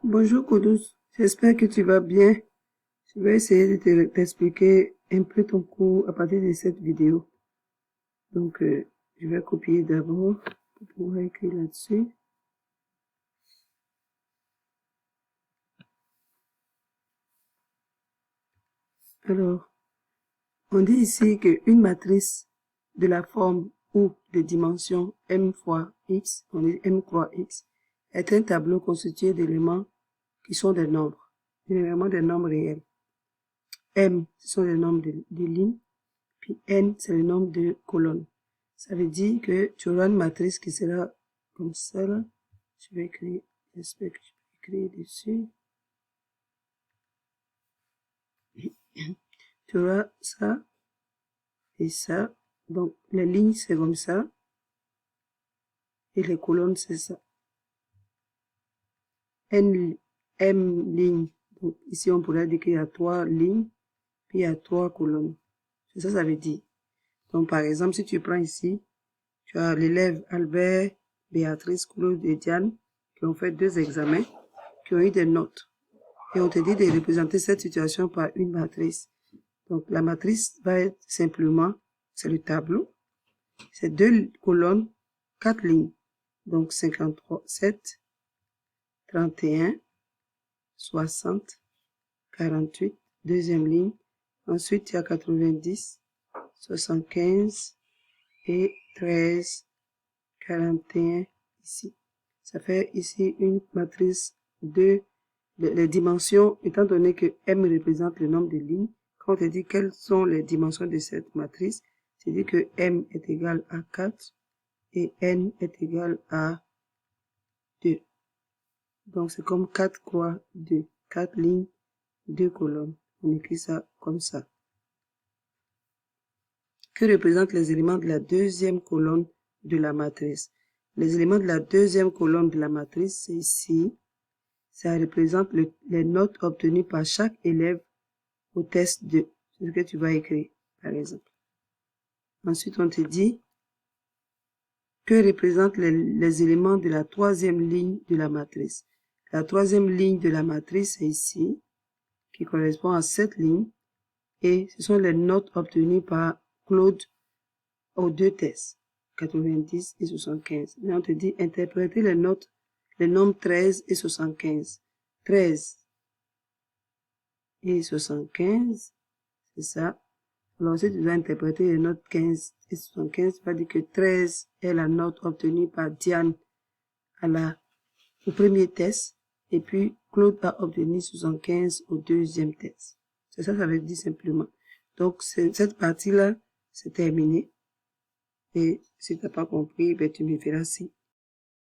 Bonjour Kudus, j'espère que tu vas bien. Je vais essayer de t'expliquer un peu ton cours à partir de cette vidéo. Donc, je vais copier d'abord pour pouvoir écrire là-dessus. Alors, on dit ici qu'une matrice de la forme ou de dimension m fois x, on dit m croix x, est un tableau constitué d'éléments qui sont des nombres, généralement des nombres réels. M, ce sont les nombres de lignes, puis n, c'est le nombre de colonnes. Ça veut dire que tu auras une matrice qui sera comme ça, là. Je vais écrire, j'espère que je peux écrire dessus. Tu auras ça et ça. Donc, les lignes, c'est comme ça. Et les colonnes, c'est ça. M lignes. Donc, ici, on pourrait dire qu'il y a 3 lignes, puis il y a 3 colonnes. C'est ça, ça veut dire. Donc, par exemple, si tu prends ici, tu as l'élève Albert, Béatrice, Claude et Diane qui ont fait 2 examens, qui ont eu des notes. Et on te dit de représenter cette situation par une matrice. Donc, la matrice va être simplement, c'est le tableau, c'est 2 colonnes, 4 lignes. Donc, 53, 7, 31, 60, 48, deuxième ligne. Ensuite, il y a 90, 75 et 13, 41 ici. Ça fait ici une matrice de les dimensions, étant donné que M représente le nombre de lignes. Quand on te dit quelles sont les dimensions de cette matrice, tu dis que M est égal à 4 et N est égal à 2. Donc c'est comme 4 croix 2. 4 lignes, 2 colonnes. On écrit ça comme ça. Que représentent les éléments de la deuxième colonne de la matrice? Les éléments de la deuxième colonne de la matrice, c'est ici. Ça représente les notes obtenues par chaque élève au test 2. C'est ce que tu vas écrire, par exemple. Ensuite, on te dit que représentent les éléments de la troisième ligne de la matrice. La troisième ligne de la matrice est ici, qui correspond à cette ligne, et ce sont les notes obtenues par Claude aux 2 tests, 90 et 75. Mais on te dit interpréter les notes, les nombres 13 et 75. 13 et 75, c'est ça. Alors, si tu dois interpréter les notes 15 et 75, tu vas dire que 13 est la note obtenue par Diane au premier test, et puis Claude a obtenu 75 au deuxième test. C'est ça, ça veut dire simplement. Donc, cette partie-là, c'est terminé. Et si tu n'as pas compris, ben, tu me feras signe.